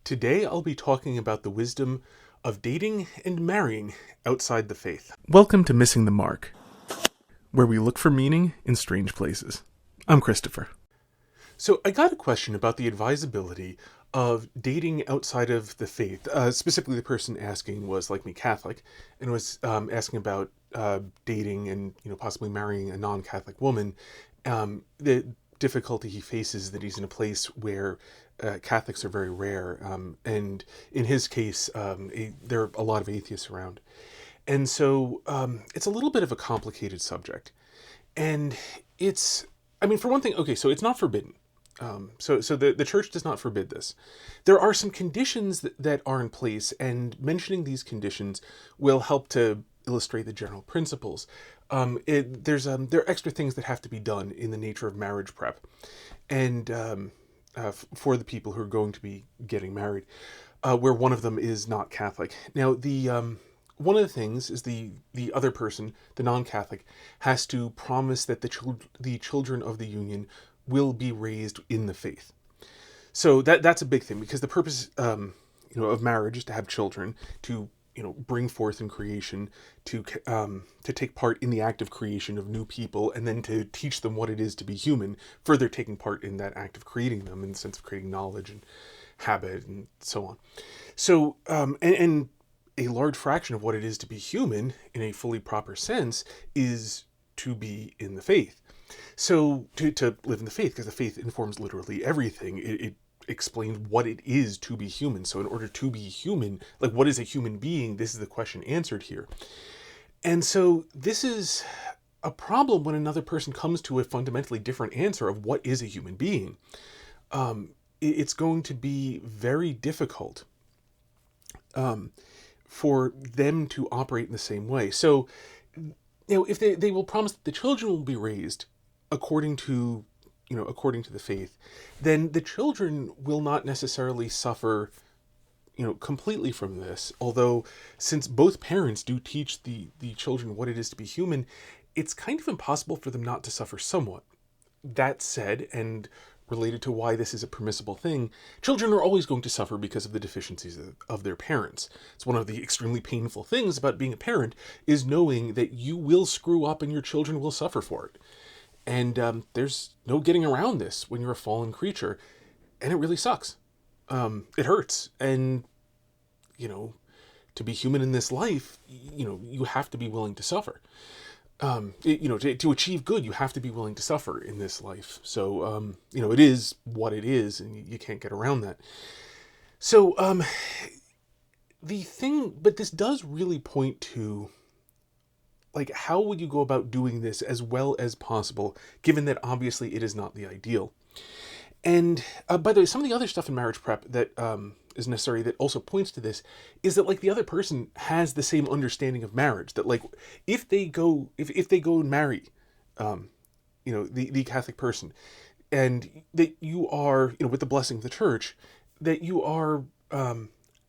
Today I'll be talking about the wisdom of dating and marrying outside the faith. Welcome to Missing the Mark, where we look for meaning in strange places. I'm Christopher. So I got a question about the advisability of dating outside of the faith. Specifically, the person asking was, like me, Catholic, and was asking about dating and possibly marrying a non-Catholic woman. The difficulty he faces is that he's in a place where Catholics are very rare, and in his case, there are a lot of atheists around. And so it's a little bit of a complicated subject. And for one thing, okay, so it's not forbidden. So the church does not forbid this. There are some conditions that are in place, and mentioning these conditions will help to illustrate the general principles. There are extra things that have to be done in the nature of marriage prep, and for the people who are going to be getting married, where one of them is not Catholic. Now, one of the things is the other person, the non-Catholic, has to promise that the children of the union will be raised in the faith. So that's a big thing, because the purpose of marriage is to have children, to bring forth in creation, to take part in the act of creation of new people, and then to teach them what it is to be human, further taking part in that act of creating them in the sense of creating knowledge and habit and so on. So and a large fraction of what it is to be human in a fully proper sense is to be in the faith. So to live in the faith, because the faith informs literally everything. It explains what it is to be human. So in order to be human, like, what is a human being? This is the question answered here. And so this is a problem when another person comes to a fundamentally different answer of what is a human being. It's going to be very difficult for them to operate in the same way. So, if they will promise that the children will be raised according to the faith, then the children will not necessarily suffer, completely from this. Although, since both parents do teach the children what it is to be human, it's kind of impossible for them not to suffer somewhat. That said, and related to why this is a permissible thing, children are always going to suffer because of the deficiencies of their parents. It's one of the extremely painful things about being a parent, is knowing that you will screw up and your children will suffer for it. And there's no getting around this when you're a fallen creature, and it really sucks. It hurts, and to be human in this life, you have to be willing to suffer. To achieve good, you have to be willing to suffer in this life. So it is what it is, and you can't get around that. So but this does really point to, like, how would you go about doing this as well as possible, given that obviously it is not the ideal. And by the way, some of the other stuff in marriage prep that is necessary that also points to this is that, like, the other person has the same understanding of marriage. That, like, if they go and marry, the Catholic person, and that you are, with the blessing of the church, that you are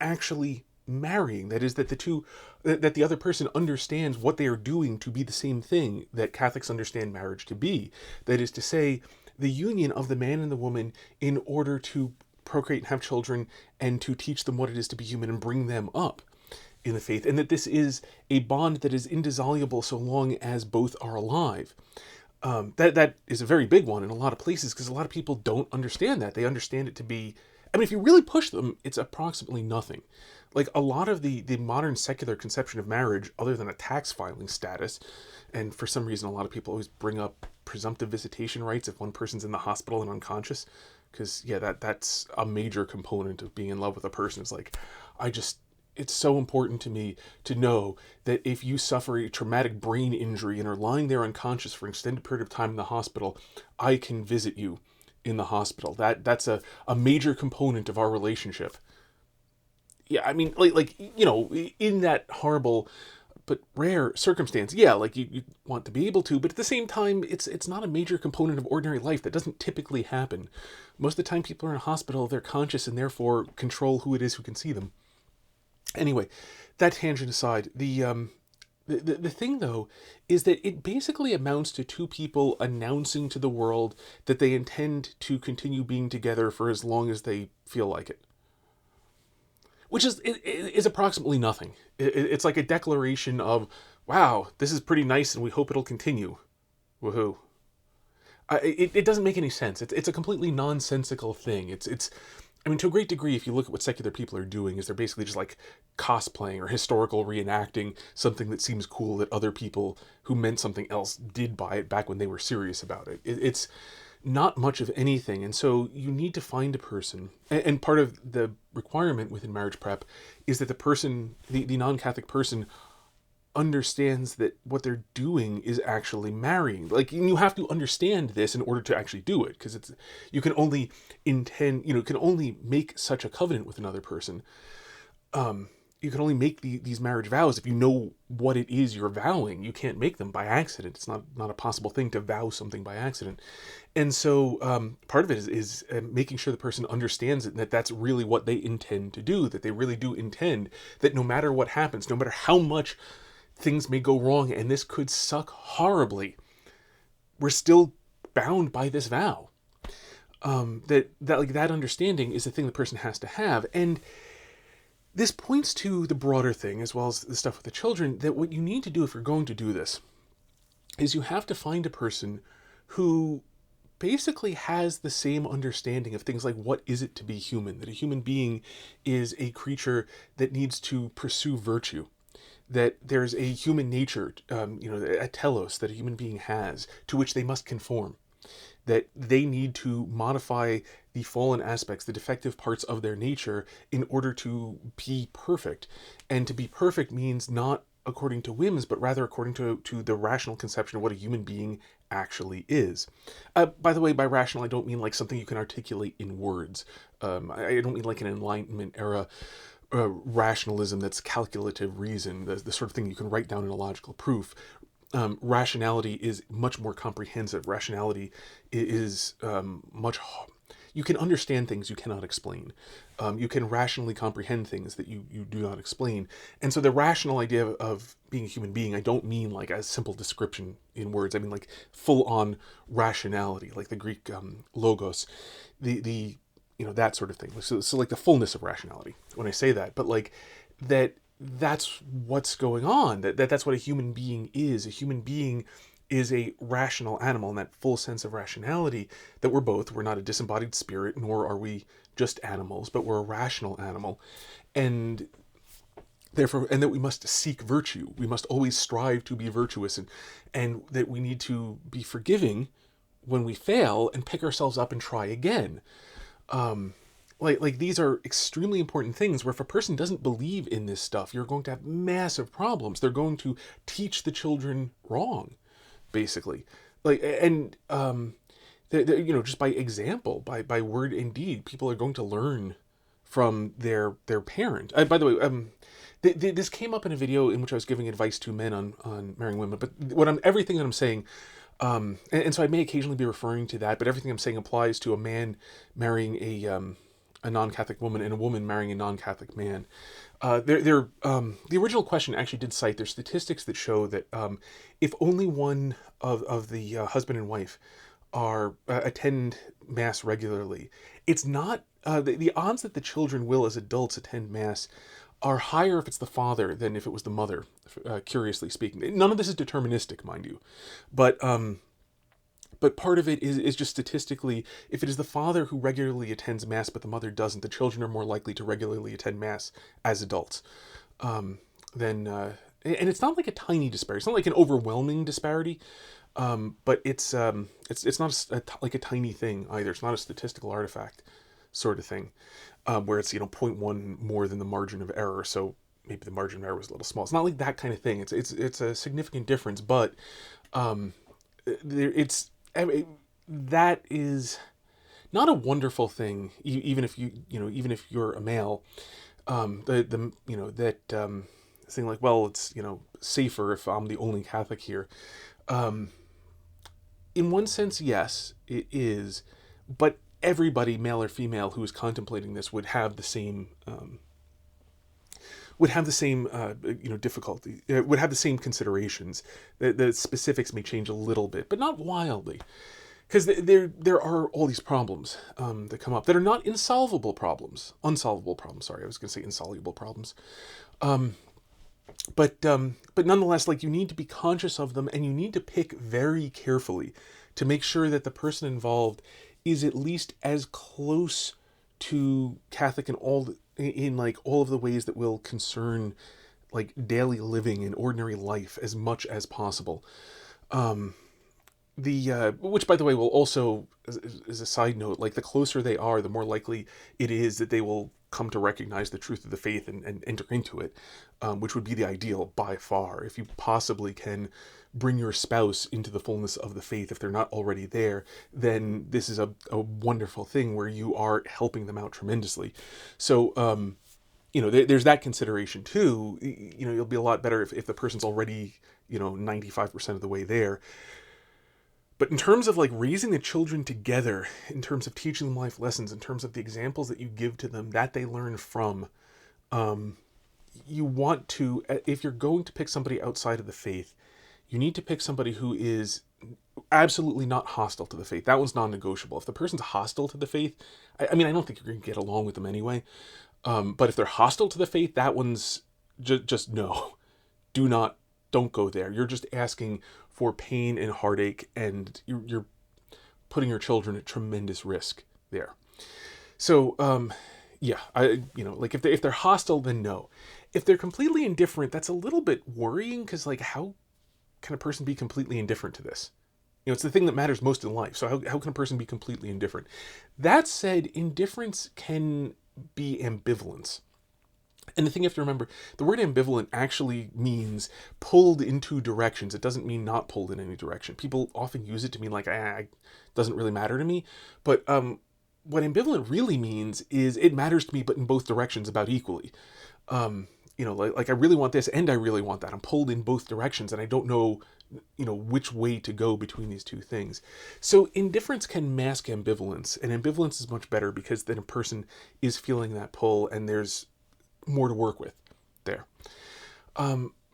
actually marrying. That is, that the other person understands what they are doing to be the same thing that Catholics understand marriage to be. That is to say, the union of the man and the woman in order to procreate and have children, and to teach them what it is to be human and bring them up in the faith. And that this is a bond that is indissoluble so long as both are alive. That is a very big one in a lot of places, because a lot of people don't understand that. They understand it to be, if you really push them, it's approximately nothing. Like, a lot of the modern secular conception of marriage, other than a tax filing status, and for some reason a lot of people always bring up presumptive visitation rights if one person's in the hospital and unconscious, because that's a major component of being in love with a person. It's like, it's so important to me to know that if you suffer a traumatic brain injury and are lying there unconscious for an extended period of time in the hospital, I can visit you in the hospital. That's a major component of our relationship. Yeah, in that horrible but rare circumstance, you want to be able to, but at the same time, it's not a major component of ordinary life. That doesn't typically happen. Most of the time people are in a hospital, they're conscious, and therefore control who it is who can see them. Anyway, that tangent aside, the thing, though, is that it basically amounts to two people announcing to the world that they intend to continue being together for as long as they feel like it. which is approximately nothing. It's like a declaration of, wow, this is pretty nice and we hope it'll continue. Woohoo. It doesn't make any sense. It's a completely nonsensical thing. I mean, to a great degree, if you look at what secular people are doing, is they're basically just like cosplaying or historical reenacting something that seems cool that other people who meant something else did by it back when they were serious about it. It's not much of anything. And so you need to find a person, and part of the requirement within marriage prep is that the person, the non-Catholic person, understands that what they're doing is actually marrying. Like, you have to understand this in order to actually do it, because you can only can only make such a covenant with another person. You can only make these marriage vows if you know what it is you're vowing. You can't make them by accident. It's not a possible thing to vow something by accident. And so part of it is making sure the person understands it, and that that's really what they intend to do, that they really do intend that no matter what happens, no matter how much things may go wrong, and this could suck horribly, we're still bound by this vow. That understanding is the thing the person has to have. And this points to the broader thing, as well as the stuff with the children, that what you need to do if you're going to do this is you have to find a person who basically has the same understanding of things like what is it to be human, that a human being is a creature that needs to pursue virtue, that there's a human nature, a telos that a human being has, to which they must conform, that they need to modify the fallen aspects, the defective parts of their nature in order to be perfect. And to be perfect means not according to whims, but rather according to the rational conception of what a human being actually is. By the way, by rational, I don't mean like something you can articulate in words. I don't mean like an Enlightenment era rationalism that's calculative reason, the sort of thing you can write down in a logical proof. Rationality is much more comprehensive. Rationality is you can understand things you cannot explain. You can rationally comprehend things that you do not explain. And so the rational idea of being a human being, I don't mean like a simple description in words. I mean like full-on rationality, like the Greek logos, the that sort of thing. So like the fullness of rationality when I say that, but like that's what's going on. That's what a human being is. A human being is a rational animal in that full sense of rationality, that we're both. We're not a disembodied spirit, nor are we just animals, but we're a rational animal. And therefore, and that we must seek virtue. We must always strive to be virtuous, and that we need to be forgiving when we fail and pick ourselves up and try again. Like these are extremely important things where if a person doesn't believe in this stuff, you're going to have massive problems. They're going to teach the children wrong, basically. Just by example, by word and deed, people are going to learn from their parent. By the way, this came up in a video in which I was giving advice to men on marrying women, but everything that I'm saying, and so I may occasionally be referring to that, but everything I'm saying applies to a man marrying a non-Catholic woman and a woman marrying a non-Catholic man. The original question actually did cite there's statistics that show that if only one of the husband and wife attend Mass regularly, it's not the odds that the children will, as adults, attend Mass are higher if it's the father than if it was the mother, curiously speaking. None of this is deterministic, mind you. But part of it is just statistically, if it is the father who regularly attends Mass but the mother doesn't, the children are more likely to regularly attend Mass as adults. And it's not like a tiny disparity. It's not like an overwhelming disparity, but it's not like a tiny thing either. It's not a statistical artifact sort of thing. Where it's 0.1 more than the margin of error, so maybe the margin of error was a little small. It's not like that kind of thing. It's a significant difference, but that is not a wonderful thing. Even if even if you're a male, thing like, well, it's safer if I'm the only Catholic here. In one sense, yes, it is, but everybody, male or female, who is contemplating this would have the same difficulty, would have the same considerations. The specifics may change a little bit, but not wildly. because there are all these problems that come up that are not unsolvable problems. Sorry, I was going to say insoluble problems. But nonetheless, like, you need to be conscious of them, and you need to pick very carefully to make sure that the person involved is at least as close to Catholic in like all of the ways that will concern like daily living and ordinary life as much as possible. Which, by the way, will also, as a side note, like, the closer they are, the more likely it is that they will come to recognize the truth of the faith and enter into it, which would be the ideal by far. If you possibly can bring your spouse into the fullness of the faith, if they're not already there, then this is a wonderful thing where you are helping them out tremendously. So, there's that consideration too. You'll be a lot better if the person's already, 95% of the way there. But in terms of like raising the children together, in terms of teaching them life lessons, in terms of the examples that you give to them that they learn from, you want to, if you're going to pick somebody outside of the faith, you need to pick somebody who is absolutely not hostile to the faith. That one's non-negotiable. If the person's hostile to the faith, I mean, I don't think you're going to get along with them anyway. But if they're hostile to the faith, that one's just no. Don't go there. You're just asking for pain and heartache, and you're putting your children at tremendous risk there. So, like, if they're hostile, then no. If they're completely indifferent, that's a little bit worrying, because, like, how can a person be completely indifferent to this? It's the thing that matters most in life. So how can a person be completely indifferent? That said, indifference can be ambivalence. And the thing you have to remember, the word ambivalent actually means pulled in two directions. It doesn't mean not pulled in any direction. People often use it to mean like, it doesn't really matter to me. But what ambivalent really means is it matters to me, but in both directions about equally. Like I really want this and I really want that. I'm pulled in both directions and I don't know, which way to go between these two things. So indifference can mask ambivalence, and ambivalence is much better because then a person is feeling that pull and there's more to work with there.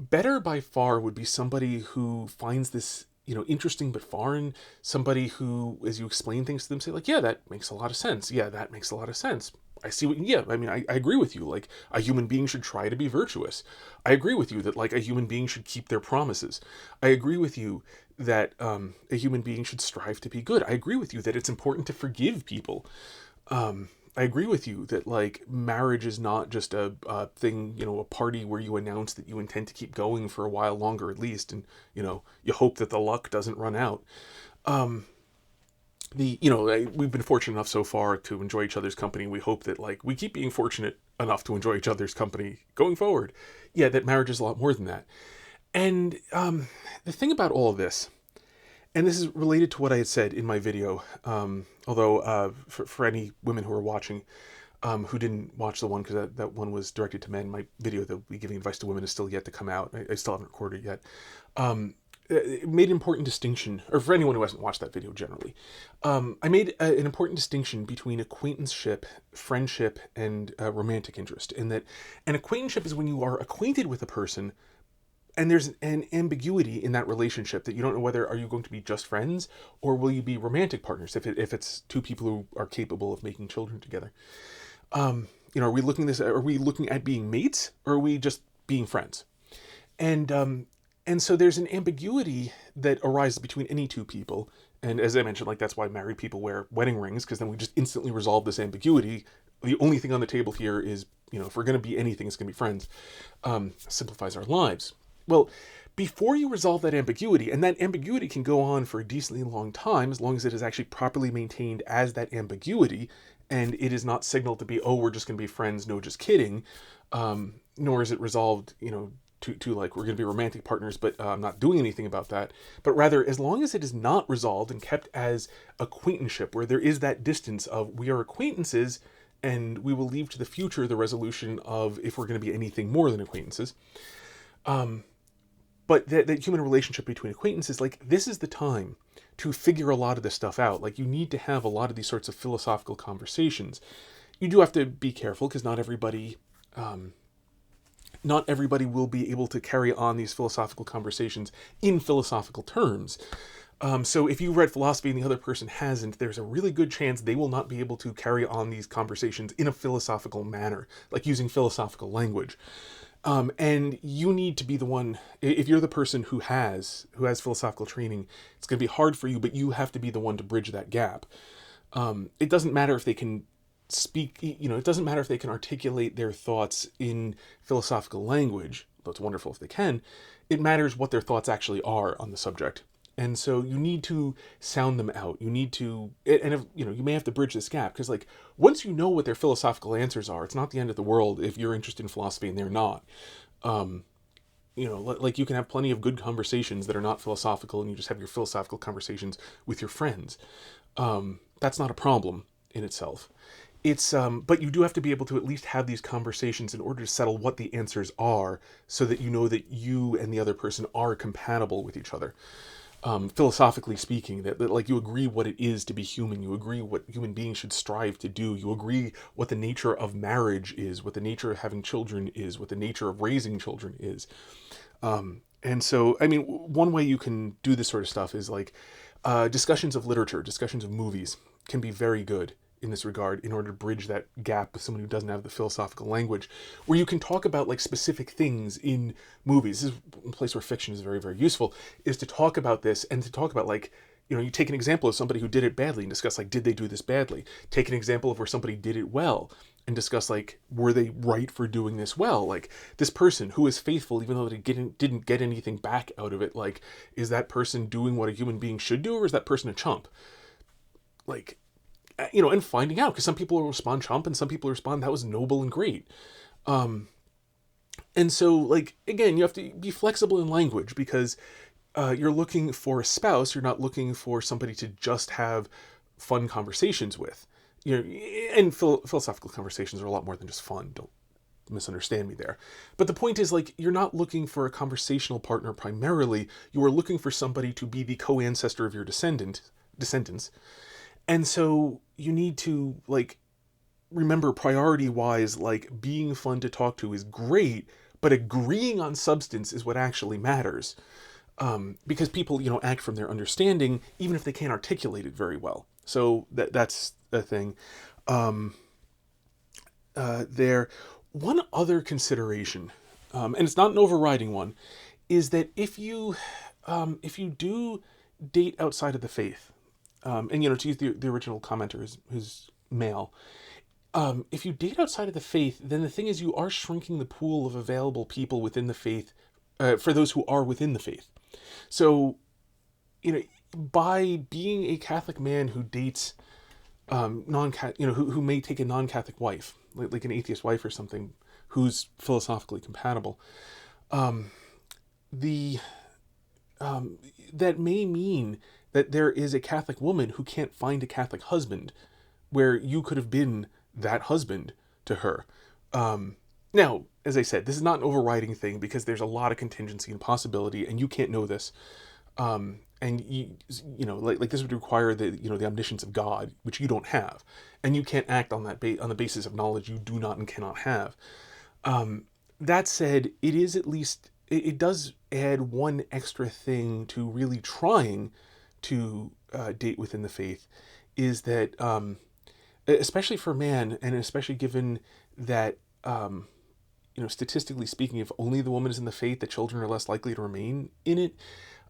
Better by far would be somebody who finds this, interesting but foreign, somebody who, as you explain things to them, say like, yeah, that makes a lot of sense. Yeah, that makes a lot of sense. I see what, yeah, I mean, I agree with you. Like, a human being should try to be virtuous. I agree with you that, like, a human being should keep their promises. I agree with you that a human being should strive to be good. I agree with you that it's important to forgive people. I agree with you that, like, marriage is not just a thing, a party where you announce that you intend to keep going for a while longer at least, and, you hope that the luck doesn't run out. We've been fortunate enough so far to enjoy each other's company. We hope that, like, we keep being fortunate enough to enjoy each other's company going forward. Yeah, that marriage is a lot more than that. And the thing about all of this, and this is related to what I had said in my video, although for any women who are watching who didn't watch the one, because that one was directed to men, my video that will be giving advice to women is still yet to come out. I still haven't recorded it yet. It made an important distinction, or for anyone who hasn't watched that video generally, I made an important distinction between acquaintanceship, friendship, and romantic interest, in that an acquaintanceship is when you are acquainted with a person and there's an ambiguity in that relationship that you don't know whether are you going to be just friends or will you be romantic partners if it's two people who are capable of making children together. Are we looking at being mates, or are we just being friends? And so there's an ambiguity that arises between any two people. And as I mentioned, like, that's why married people wear wedding rings, because then we just instantly resolve this ambiguity. The only thing on the table here is, if we're going to be anything, it's going to be friends. Simplifies our lives. Well, before you resolve that ambiguity, and that ambiguity can go on for a decently long time, as long as it is actually properly maintained as that ambiguity, and it is not signaled to be, oh, we're just going to be friends, no, just kidding, nor is it resolved, to like, we're going to be romantic partners, but I'm not doing anything about that. But rather, as long as it is not resolved and kept as acquaintanceship, where there is that distance of we are acquaintances, and we will leave to the future the resolution of if we're going to be anything more than acquaintances. But that human relationship between acquaintances, like, this is the time to figure a lot of this stuff out. Like, you need to have a lot of these sorts of philosophical conversations. You do have to be careful, because not everybody will be able to carry on these philosophical conversations in philosophical terms. So if you read philosophy and the other person hasn't, there's a really good chance they will not be able to carry on these conversations in a philosophical manner, like using philosophical language. And you need to be the one. If you're the person who has philosophical training, it's going to be hard for you, but you have to be the one to bridge that gap. It doesn't matter if they can speak. It doesn't matter if they can articulate their thoughts in philosophiskill language, though it's wonderful if they can. It matters what their thoughts actually are on the subject. And so you need to sound them out. You need to, and if, you may have to bridge this gap, because like once you know what their philosophical answers are, it's not the end of the world if you're interested in philosophy and they're not. Like you can have plenty of good conversations that are not philosophical, and you just have your philosophical conversations with your friends. That's not a problem in itself. But you do have to be able to at least have these conversations in order to settle what the answers are, so that you know that you and the other person are compatible with each other. Philosophically speaking, that like you agree what it is to be human, you agree what human beings should strive to do, you agree what the nature of marriage is, what the nature of having children is, what the nature of raising children is. And so, I mean, one way you can do this sort of stuff is like discussions of literature, discussions of movies can be very good in this regard in order to bridge that gap with someone who doesn't have the philosophical language, where you can talk about like specific things in movies. This is a place where fiction is very, very useful, is to talk about this and to talk about like, you take an example of somebody who did it badly and discuss like, did they do this badly? Take an example of where somebody did it well and discuss like, were they right for doing this well? Like this person who is faithful, even though they didn't get anything back out of it, like, is that person doing what a human being should do, or is that person a chump? Like, and finding out, because some people will respond chump and some people respond that was noble and great. And so, like, again, you have to be flexible in language, because you're looking for a spouse. You're not looking for somebody to just have fun conversations with. And philosophical conversations are a lot more than just fun. Don't misunderstand me there. But the point is, like, you're not looking for a conversational partner primarily. You are looking for somebody to be the co-ancestor of your descendants. And so you need to, like, remember priority-wise, like, being fun to talk to is great, but agreeing on substance is what actually matters. Because people, act from their understanding, even if they can't articulate it very well. So that's the thing. One other consideration, and it's not an overriding one, is that if you do date outside of the faith, and to use the original commenter who's male, if you date outside of the faith, then the thing is you are shrinking the pool of available people within the faith, for those who are within the faith. So, by being a Catholic man who dates who may take a non-Catholic wife, like an atheist wife or something, who's philosophically compatible, that may mean that there is a Catholic woman who can't find a Catholic husband, where you could have been that husband to her. Now, as I said, this is not an overriding thing, because there's a lot of contingency and possibility, and you can't know this. And like this would require the omniscience of God, which you don't have, and you can't act on that on the basis of knowledge you do not and cannot have. That said, it is at least, it does add one extra thing to really trying to date within the faith, is that especially for man, and especially given that statistically speaking, if only the woman is in the faith, the children are less likely to remain in it.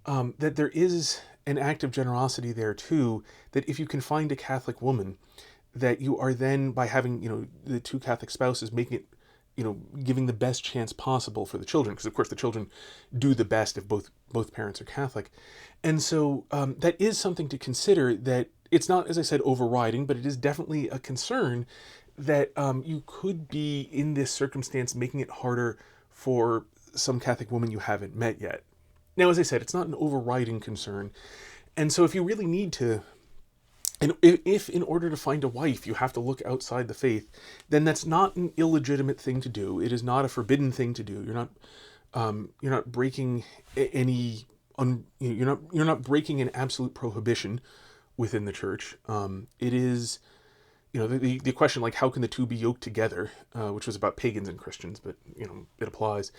That there is an act of generosity there too, that if you can find a Catholic woman, that you are then, by having, the two Catholic spouses, making it, giving the best chance possible for the children, because of course the children do the best if both parents are Catholic. And so that is something to consider, that it's not, as I said, overriding, but it is definitely a concern that you could be, in this circumstance, making it harder for some Catholic woman you haven't met yet. Now, as I said, it's not an overriding concern. And so if you really need to, and if in order to find a wife you have to look outside the faith, then that's not an illegitimate thing to do. It is not a forbidden thing to do. You're not breaking you're not breaking an absolute prohibition within the church. It is, the question, like, how can the two be yoked together, which was about pagans and Christians, but it applies.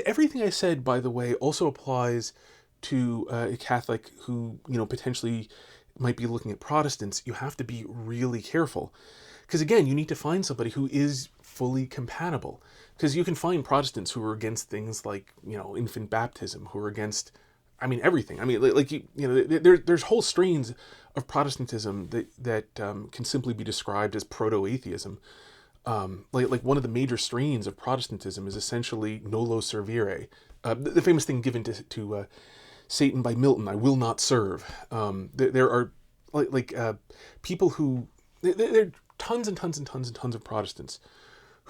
Everything I said, by the way, also applies to a Catholic who, potentially might be looking at Protestants, you have to be really careful. Because again, you need to find somebody who is fully compatible. Because you can find Protestants who are against things like, infant baptism, who are against, everything. There's whole strains of Protestantism that can simply be described as proto-atheism. Like one of the major strains of Protestantism is essentially nolo servire, the famous thing given to Satan by Milton, "I will not serve." There are people who there are tons and tons and tons and tons of Protestants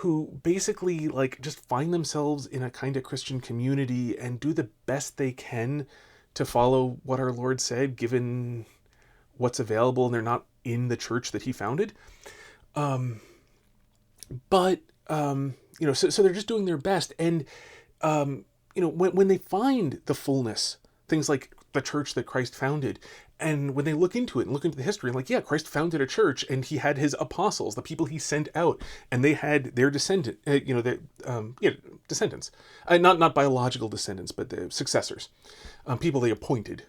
who basically just find themselves in a kind of Christian community and do the best they can to follow what our Lord said, given what's available, and they're not in the church that he founded. But so they're just doing their best, and when they find the fullness, things like the church that Christ founded, and when they look into it and look into the history, and Christ founded a church, and he had his apostles, the people he sent out, and they had their descendants, not biological descendants, but the successors, people they appointed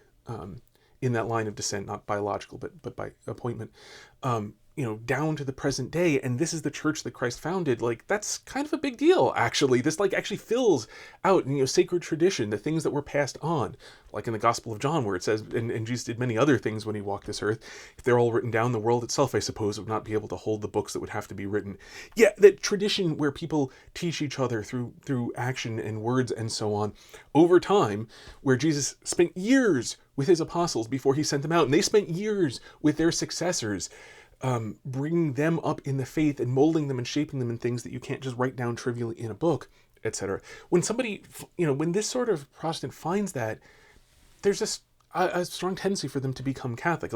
in that line of descent, not biological, but by appointment. Down to the present day, and this is the church that Christ founded. That's kind of a big deal, actually. This actually fills out, sacred tradition, the things that were passed on, like in the Gospel of John, where it says, and Jesus did many other things when he walked this earth. If they're all written down, the world itself, I suppose, would not be able to hold the books that would have to be written. Yeah, that tradition where people teach each other through action and words and so on, over time, where Jesus spent years with his apostles before he sent them out, and they spent years with their successors, bringing them up in the faith and molding them and shaping them in things that you can't just write down trivially in a book, etc. When somebody, when this sort of Protestant finds that, there's a strong tendency for them to become Catholic.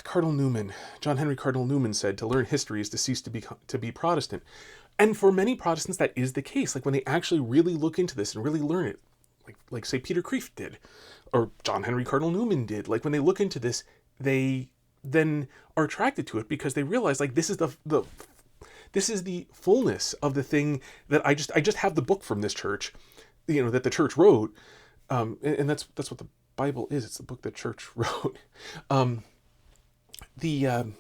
Cardinal Newman, John Henry Cardinal Newman said, "To learn history is to cease to be Protestant." And for many Protestants, that is the case. When they actually really look into this and really learn it, like say Peter Kreeft did, or John Henry Cardinal Newman did, when they look into this, they then are attracted to it because they realize this is this is the fullness of the thing that I just have the book from this church, that the church wrote, and that's what the Bible is. It's the book that church wrote. There's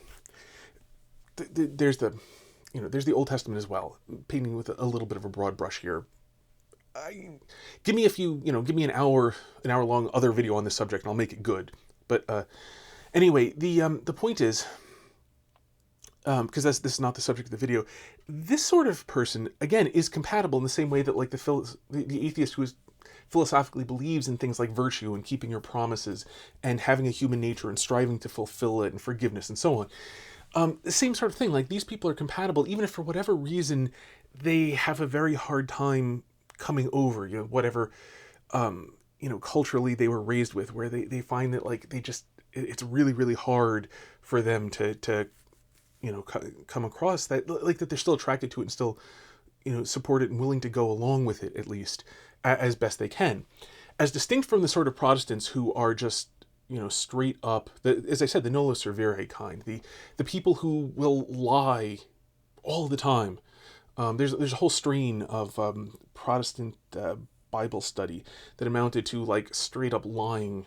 the Old Testament as well, painting with a little bit of a broad brush here. Give me an hour long other video on this subject, and I'll make it good. But anyway, the point is, because this is not the subject of the video, this sort of person, again, is compatible in the same way that the atheist who philosophically believes in things like virtue and keeping your promises and having a human nature and striving to fulfill it and forgiveness and so on. The same sort of thing. These people are compatible, even if for whatever reason they have a very hard time coming over, whatever, culturally they were raised with, where they find that it's really, really hard for them to come across that, that they're still attracted to it and still, support it and willing to go along with it, at least as best they can, as distinct from the sort of Protestants who are just, straight up, as I said, the nolo servire kind, the people who will lie all the time. There's a whole strain of Protestant Bible study that amounted to straight up lying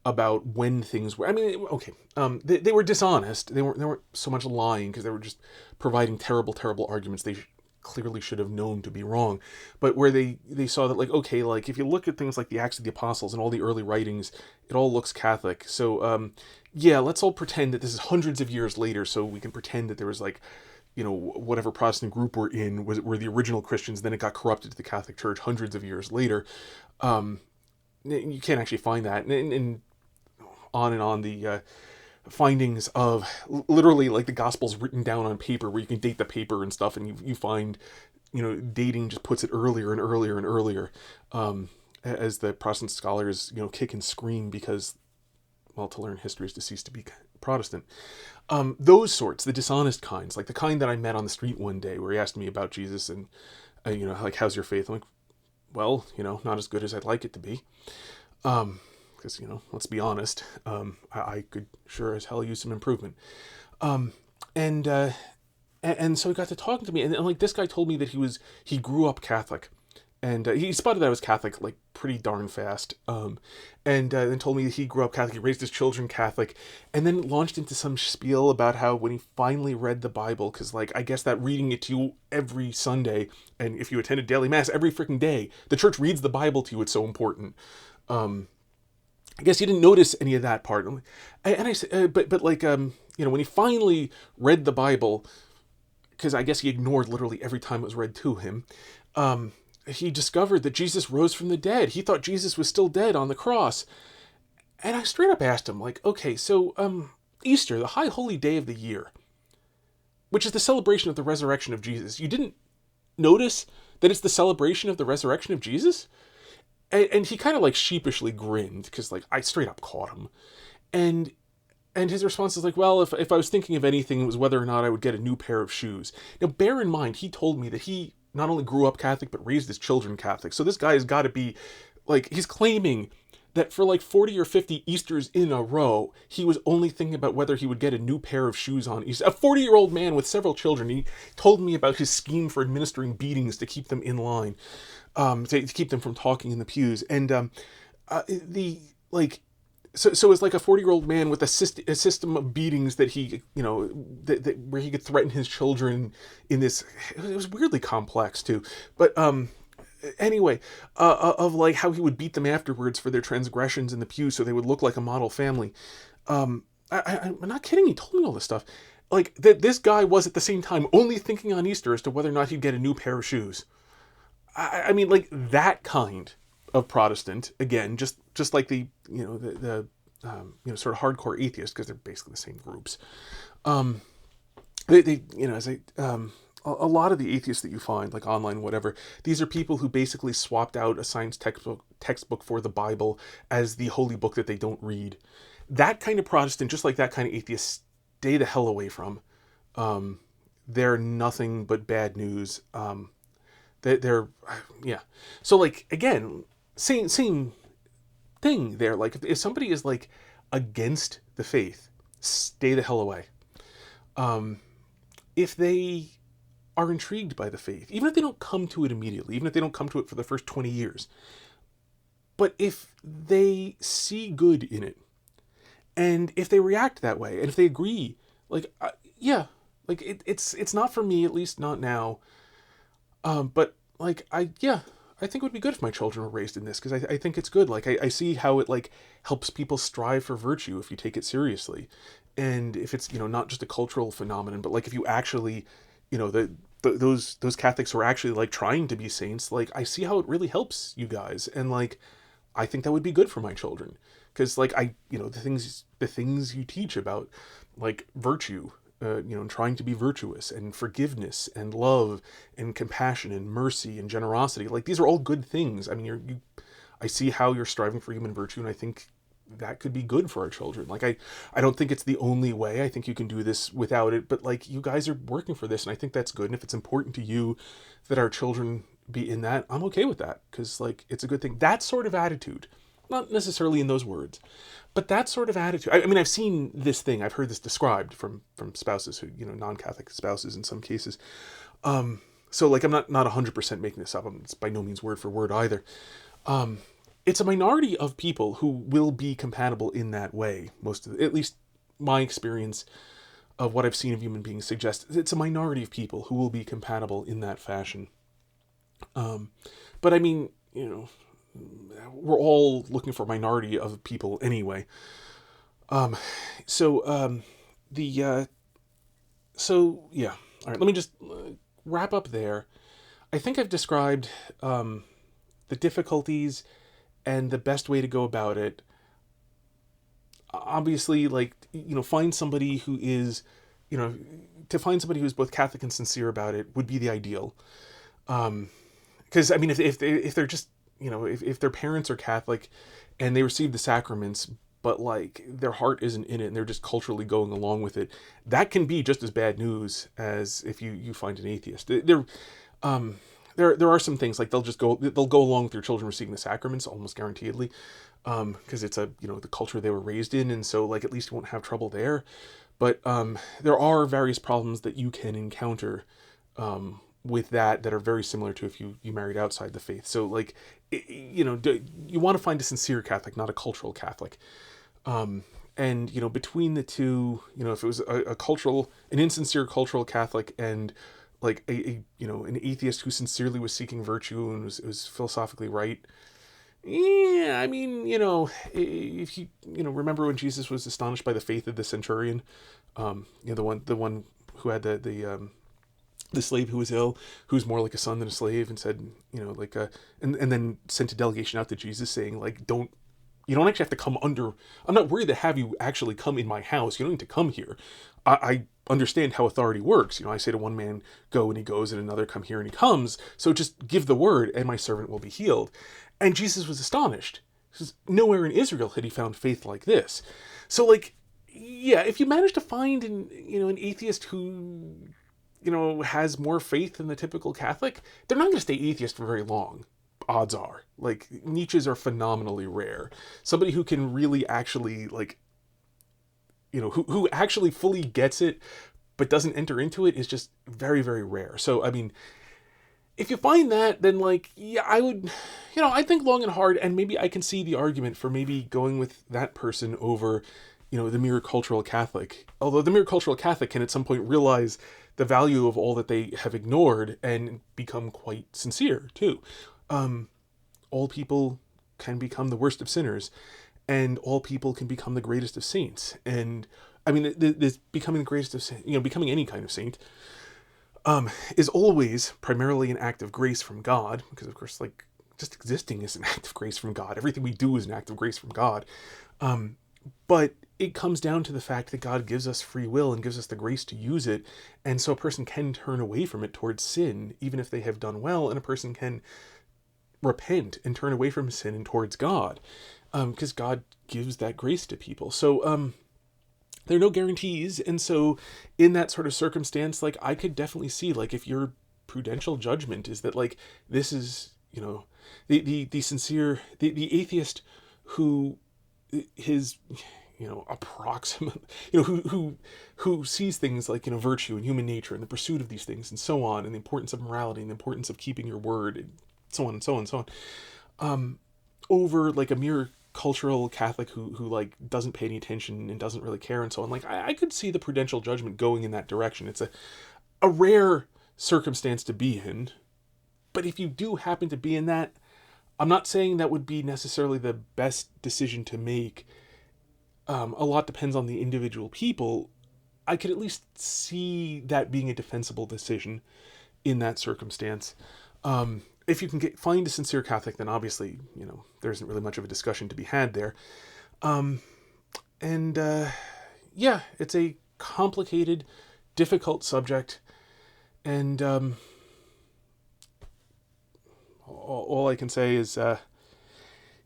about when things were. They were dishonest. They weren't so much lying because they were just providing terrible arguments they clearly should have known to be wrong. But where they saw that if you look at things like the Acts of the Apostles and all the early writings, it all looks Catholic. So let's all pretend that this is hundreds of years later, so we can pretend that there was whatever Protestant group we're in were the original Christians, then it got corrupted to the Catholic Church hundreds of years later. You can't actually find that. And on the findings of literally the Gospels written down on paper, where you can date the paper and stuff, and you find, dating just puts it earlier and earlier and earlier, as the Protestant scholars, kick and scream because, to learn history is to cease to be Protestant. Those sorts, the dishonest kinds, the kind that I met on the street one day where he asked me about Jesus and, how's your faith? I'm like, well, not as good as I'd like it to be. Because, let's be honest, I could sure as hell use some improvement. And so he got to talking to me, and this guy told me that he grew up Catholic, And he spotted that I was Catholic like pretty darn fast, and then told me that he grew up Catholic, he raised his children Catholic, and then launched into some spiel about how when he finally read the Bible, because like I guess that reading it to you every Sunday, and if you attended daily mass every freaking day, the church reads the Bible to you. It's so important. I guess he didn't notice any of that part, and I said, but like when he finally read the Bible, because I guess he ignored literally every time it was read to him. He discovered that Jesus rose from the dead. He thought Jesus was still dead on the cross. And I straight up asked him, like, okay, so Easter, the high holy day of the year, which is the celebration of the resurrection of Jesus, you didn't notice that it's the celebration of the resurrection of Jesus? And he kind of like sheepishly grinned, because like I straight up caught him. And his response is like, well, if I was thinking of anything, it was whether or not I would get a new pair of shoes. Now, bear in mind, he told me that he not only grew up Catholic, but raised his children Catholic. So this guy has got to be, like, he's claiming that for like 40 or 50 Easters in a row, he was only thinking about whether he would get a new pair of shoes on Easter. A 40-year-old man with several children. He told me about his scheme for administering beatings to keep them in line, to keep them from talking in the pews. And So it's like a 40-year-old man with a system of beatings that he, where he could threaten his children in this. It was weirdly complex too, but anyway, of like how he would beat them afterwards for their transgressions in the pew, so they would look like a model family. I'm not kidding. He told me all this stuff. Like that, this guy was at the same time only thinking on Easter as to whether or not he'd get a new pair of shoes. I mean, like that kind of Protestant, again, just like the sort of hardcore atheists, because they're basically the same groups. A lot of the atheists that you find, like online, whatever, these are people who basically swapped out a science textbook for the Bible as the holy book that they don't read. That kind of Protestant, just like that kind of atheist, stay the hell away from. They're nothing but bad news. They're So like again, same thing there. Like if somebody is like against the faith, stay the hell away. If they are intrigued by the faith, even if they don't come to it immediately, even if they don't come to it for the first 20 years, but if they see good in it, and if they react that way, and if they agree, like, it's not for me, at least not now. But like, I think it would be good if my children were raised in this, because I think it's good. Like, I see how it like helps people strive for virtue if you take it seriously. And if it's, not just a cultural phenomenon, but like if you actually, those Catholics who are actually like trying to be saints, like I see how it really helps you guys. And like, I think that would be good for my children. Because like the things you teach about like virtue, and trying to be virtuous, and forgiveness and love and compassion and mercy and generosity, like these are all good things. I mean, I see how you're striving for human virtue, and I think that could be good for our children. Like I don't think it's the only way. I think you can do this without it, but like you guys are working for this, and I think that's good. And if it's important to you that our children be in that, I'm okay with that, because like it's a good thing. That sort of attitude, not necessarily in those words, but that sort of attitude. I mean, I've seen this thing. I've heard this described from spouses who, non-Catholic spouses in some cases. So like I'm not 100% making this up. It's by no means word for word either. It's a minority of people who will be compatible in that way. At least my experience of what I've seen of human beings suggests it's a minority of people who will be compatible in that fashion. But I mean, we're all looking for a minority of people anyway. So yeah. All right, let me just wrap up there. I think I've described the difficulties and the best way to go about it. Obviously, like, find somebody who is, to find somebody who's both Catholic and sincere about it would be the ideal. Because I mean, if they're just, if their parents are Catholic and they receive the sacraments, but like their heart isn't in it and they're just culturally going along with it, that can be just as bad news as if you find an atheist. There are some things like they'll go along with their children receiving the sacraments almost guaranteedly, because it's the culture they were raised in, and so like at least you won't have trouble there. But there are various problems that you can encounter with that are very similar to if you married outside the faith. So like, you want to find a sincere Catholic, not a cultural Catholic. And, between the two, if it was an insincere cultural Catholic and like an atheist who sincerely was seeking virtue and was philosophically right. Yeah, I mean, if you, remember when Jesus was astonished by the faith of the centurion, the one who had the slave who was ill, who's more like a son than a slave, and said, and then sent a delegation out to Jesus saying, like, you don't actually have to come under, I'm not worried to have you actually come in my house. You don't need to come here. I understand how authority works. I say to one man, go, and he goes, and another, come here, and he comes. So just give the word, and my servant will be healed. And Jesus was astonished. He says, nowhere in Israel had he found faith like this. So, like, yeah, if you manage to find an atheist who, has more faith than the typical Catholic, they're not going to stay atheist for very long. Odds are. Like, niches are phenomenally rare. Somebody who can really actually, like, who actually fully gets it but doesn't enter into it is just very, very rare. So, I mean, if you find that, then, like, yeah, I would, I think long and hard, and maybe I can see the argument for maybe going with that person over, the mere cultural Catholic. Although the mere cultural Catholic can at some point realize the value of all that they have ignored and become quite sincere, too. All people can become the worst of sinners, and all people can become the greatest of saints. And I mean, this becoming the greatest of saints, becoming any kind of saint, is always primarily an act of grace from God, because of course, like, just existing is an act of grace from God. Everything we do is an act of grace from God. But it comes down to the fact that God gives us free will and gives us the grace to use it. And so a person can turn away from it towards sin, even if they have done well, and a person can repent and turn away from sin and towards God, because God gives that grace to people. So there are no guarantees, and so in that sort of circumstance, like, I could definitely see, like, if your prudential judgment is that, like, this is, the sincere, the atheist who his, approximate, who sees things like, virtue and human nature and the pursuit of these things and so on, and the importance of morality and the importance of keeping your word and so on and so on and so on, over, like, a mere cultural Catholic who like doesn't pay any attention and doesn't really care and so on. Like, I could see the prudential judgment going in that direction. It's a rare circumstance to be in, but if you do happen to be in that, I'm not saying that would be necessarily the best decision to make. A lot depends on the individual people. I could at least see that being a defensible decision in that circumstance. If you can find a sincere Catholic, then obviously, there isn't really much of a discussion to be had there. Yeah, it's a complicated, difficult subject, and all I can say is,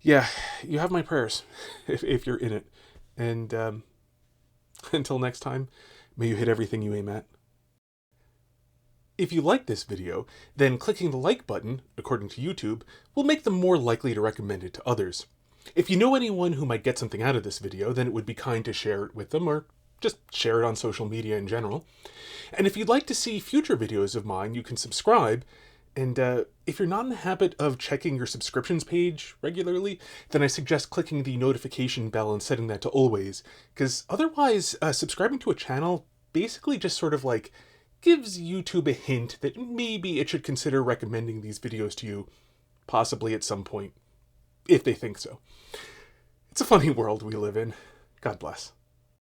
yeah, you have my prayers if you're in it. And until next time, may you hit everything you aim at. If you like this video, then clicking the like button, according to YouTube, will make them more likely to recommend it to others. If you know anyone who might get something out of this video, then it would be kind to share it with them, or just share it on social media in general. And if you'd like to see future videos of mine, you can subscribe. And if you're not in the habit of checking your subscriptions page regularly, then I suggest clicking the notification bell and setting that to always, because otherwise subscribing to a channel basically just sort of like gives YouTube a hint that maybe it should consider recommending these videos to you, possibly at some point, if they think so. It's a funny world we live in. God bless.